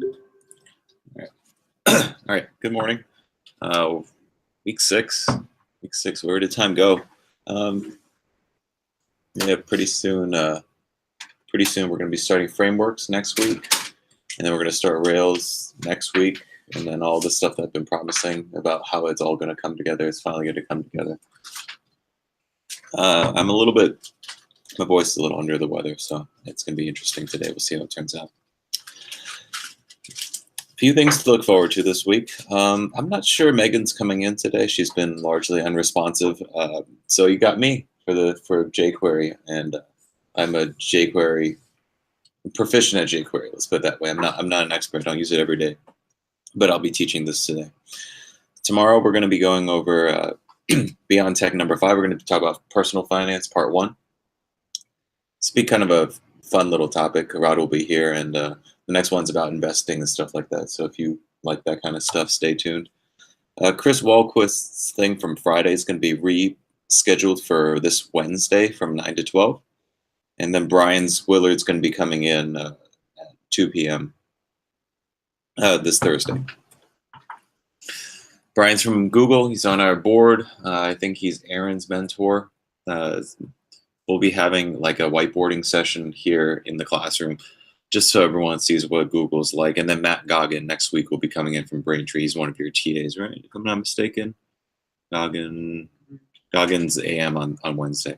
All right. All right. Good morning. Week six. Week six. Where did time go? Yeah, pretty soon. Pretty soon we're going to be starting frameworks next week, and then we're going to start Rails next week, and then all the stuff that I've been promising about how it's all going to come together is finally going to come together. I'm a little bit. My voice is a little under the weather, so it's going to be interesting today. We'll see how it turns out. A few things to look forward to this week. I'm not sure Megan's coming in today. She's been largely unresponsive. So you got me for jQuery, and I'm a jQuery proficient at jQuery. Let's put it that way. I'm not an expert. I don't use it every day, but I'll be teaching this today. Tomorrow we're going to be going over Beyond Tech number 5. We're going to talk about personal finance part 1. It's be kind of a fun little topic. Rod will be here, and the next one's about investing and stuff like that. So if you like that kind of stuff, stay tuned. Chris Walquist's thing from Friday is going to be rescheduled for this Wednesday from 9 to 12. And then Brian's Willard's going to be coming in at 2 p.m. This Thursday. Brian's from Google. He's on our board. I think he's Aaron's mentor. We'll be having like a whiteboarding session here in the classroom, just so everyone sees what Google's like. And then Matt Goggin next week will be coming in from Braintree. He's one of your TAs, right? If I'm not mistaken. Goggin's AM on Wednesday.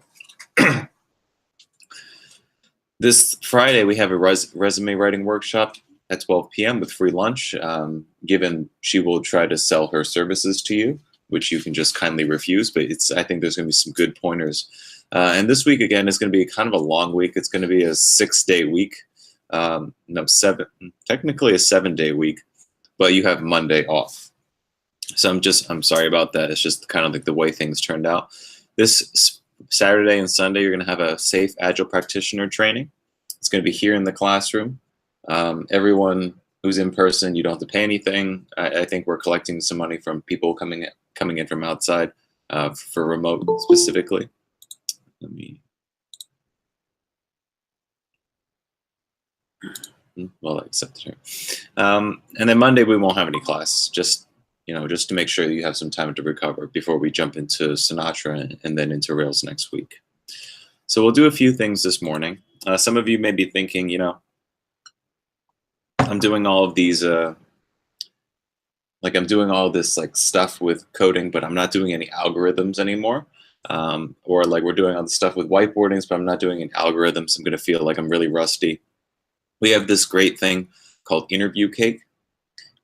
This Friday, we have a resume writing workshop at 12 p.m. with free lunch, given she will try to sell her services to you, which you can just kindly refuse. But I think there's going to be some good pointers. And this week, again, is going to be kind of a long week. It's going to be a 6-day week. Technically a 7-day week, but you have Monday off. So I'm sorry about that. It's just kind of like the way things turned out. This Saturday and Sunday, you're going to have a safe agile practitioner training. It's going to be here in the classroom. Everyone who's in person, you don't have to pay anything. I think we're collecting some money from people coming in from outside for remote specifically. Let me. Well, accept it. And then Monday we won't have any class. Just to make sure you have some time to recover before we jump into Sinatra and then into Rails next week. So we'll do a few things this morning. Some of you may be thinking, I'm doing all of these, I'm doing all this like stuff with coding, but I'm not doing any algorithms anymore. Or like we're doing all the stuff with whiteboardings, but I'm not doing any algorithms. I'm going to feel like I'm really rusty. We have this great thing called Interview Cake.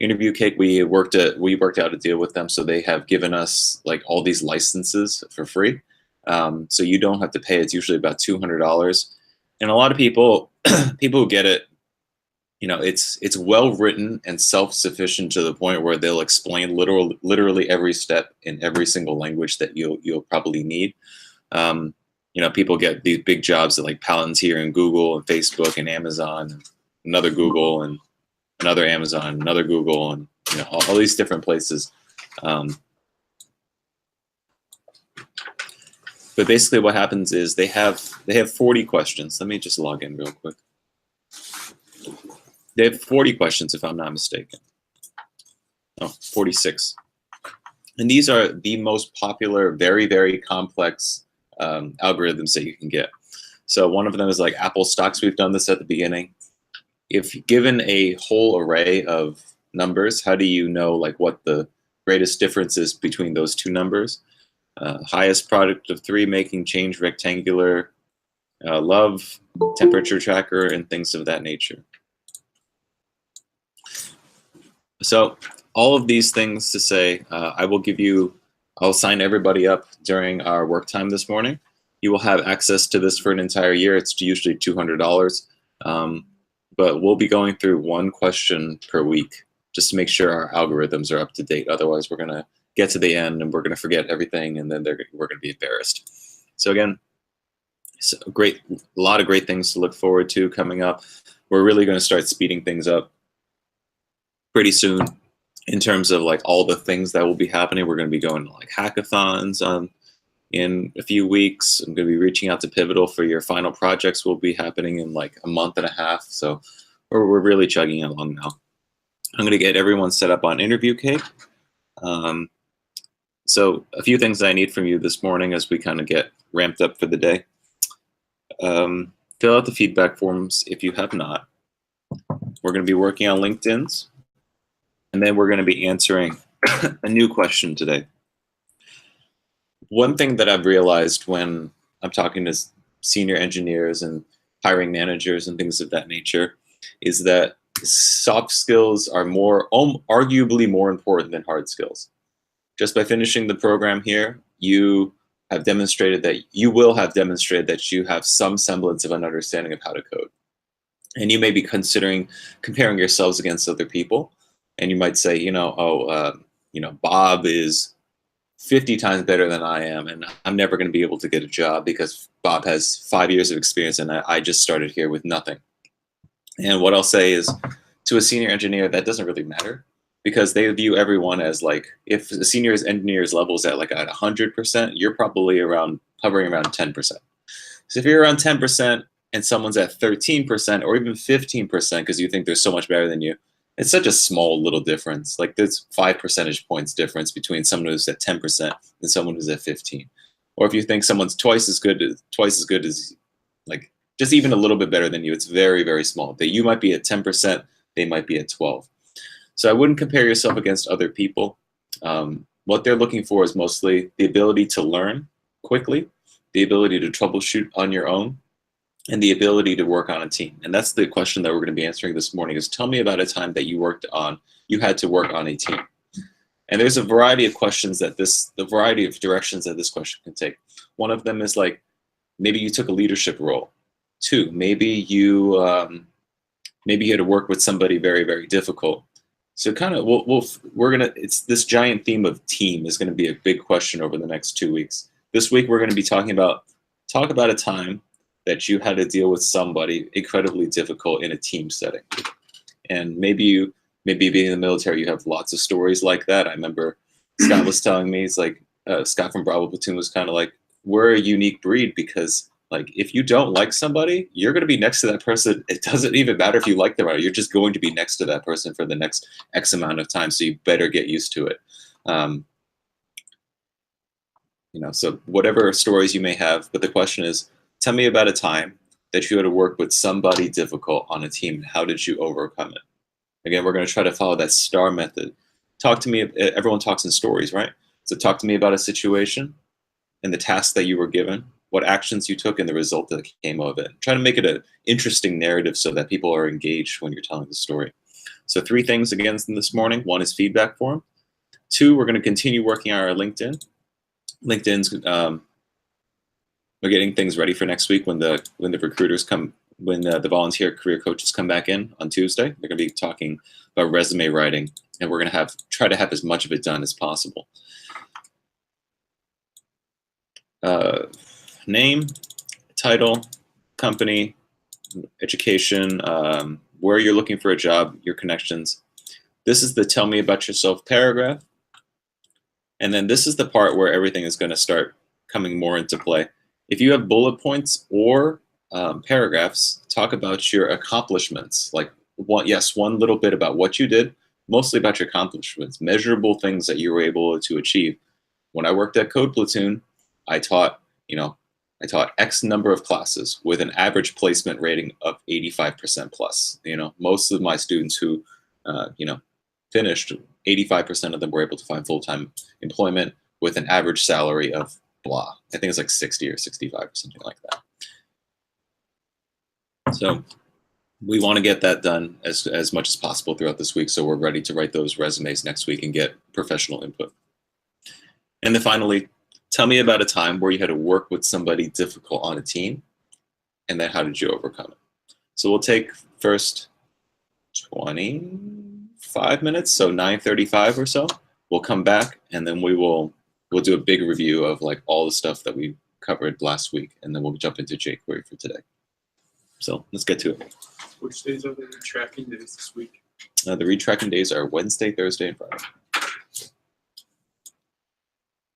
Interview Cake, we worked out a deal with them, so they have given us like all these licenses for free. So you don't have to pay. It's usually about $200. And a lot of people who get it, it's well written and self-sufficient to the point where they'll explain literally every step in every single language that you'll probably need. People get these big jobs at like Palantir and Google and Facebook and Amazon, and another Google and another Amazon, another Google, and all these different places. But basically, what happens is they have 40 questions. Let me just log in real quick. They have 40 questions, if I'm not mistaken. Oh, 46. And these are the most popular, very, very complex algorithms that you can get. So one of them is like Apple stocks. We've done this at the beginning. If given a whole array of numbers, how do you know like what the greatest difference is between those two numbers? Highest product of 3, making change rectangular, love, temperature tracker, and things of that nature. So all of these things to say, I'll sign everybody up during our work time this morning. You will have access to this for an entire year. It's usually $200. But we'll be going through one question per week just to make sure our algorithms are up to date. Otherwise, we're going to get to the end and we're going to forget everything, and then we're going to be embarrassed. So again, a lot of great things to look forward to coming up. We're really going to start speeding things up pretty soon in terms of like all the things that will be happening. We're going to be going to like hackathons in a few weeks. I'm going to be reaching out to Pivotal for your final projects. Will be happening in like a month and a half. So we're really chugging along now. I'm going to get everyone set up on interview cake. So a few things I need from you this morning as we kind of get ramped up for the day. Fill out the feedback forms if you have not. We're going to be working on LinkedIn's, and then we're going to be answering a new question today. One thing that I've realized when I'm talking to senior engineers and hiring managers and things of that nature is that soft skills are arguably more important than hard skills. Just by finishing the program here, you will have demonstrated that you have some semblance of an understanding of how to code. And you may be considering comparing yourselves against other people. And you might say, Bob is 50 times better than I am, and I'm never going to be able to get a job because Bob has 5 years of experience and I just started here with nothing. And what I'll say is, to a senior engineer, that doesn't really matter, because they view everyone as like, if the senior engineer's level is at 100%, you're probably hovering around 10%. So if you're around 10% and someone's at 13% or even 15% because you think they're so much better than you, it's such a small little difference. Like there's 5 percentage points difference between someone who's at 10% and someone who's at 15. Or if you think someone's twice as good as, like, just even a little bit better than you, it's very, very small. That you might be at 10%, they might be at 12. So I wouldn't compare yourself against other people. What they're looking for is mostly the ability to learn quickly, the ability to troubleshoot on your own, and the ability to work on a team. And that's the question that we're going to be answering this morning, is tell me about a time that you had to work on a team. And there's a variety of questions the variety of directions that this question can take. One of them is like, maybe you took a leadership role. 2, maybe you had to work with somebody very, very difficult. So kind of it's this giant theme of team is going to be a big question over the next 2 weeks. This week we're going to be talk about a time that you had to deal with somebody incredibly difficult in a team setting. And maybe being in the military, you have lots of stories like that. I remember Scott was telling me, it's like, Scott from Bravo Platoon was kind of like, we're a unique breed because, like, if you don't like somebody, you're going to be next to that person. It doesn't even matter if you like them or not. You're just going to be next to that person for the next X amount of time. So you better get used to it. So whatever stories you may have, but the question is, tell me about a time that you had to work with somebody difficult on a team. How did you overcome it? Again, we're going to try to follow that STAR method. Talk to me. Everyone talks in stories, right? So talk to me about a situation and the task that you were given, what actions you took, and the result that came of it. Try to make it an interesting narrative so that people are engaged when you're telling the story. So 3 things again this morning. 1 is feedback form. 2, we're going to continue working on our LinkedIn. LinkedIn's we're getting things ready for next week when the recruiters come, when the volunteer career coaches come back in on Tuesday. They're going to be talking about resume writing, and we're going to try to have as much of it done as possible. Name, title, company, education, where you're looking for a job, your connections. This is the tell me about yourself paragraph. And then this is the part where everything is going to start coming more into play. If you have bullet points or paragraphs, talk about your accomplishments. Like one little bit about what you did, mostly about your accomplishments, measurable things that you were able to achieve. When I worked at Code Platoon, I taught X number of classes with an average placement rating of 85% plus. Most of my students who, finished, 85% of them were able to find full-time employment with an average salary of blah. I think it's like 60 or 65 or something like that. So we want to get that done as much as possible throughout this week, so we're ready to write those resumes next week and get professional input. And then finally, tell me about a time where you had to work with somebody difficult on a team, and then how did you overcome it? So we'll take first 25 minutes, so 9:35 or so. We'll come back, and then we'll do a big review of like all the stuff that we covered last week, and then we'll jump into jQuery for today. So let's get to it. Which days are the retracking days this week? The retracking days are Wednesday, Thursday, and Friday.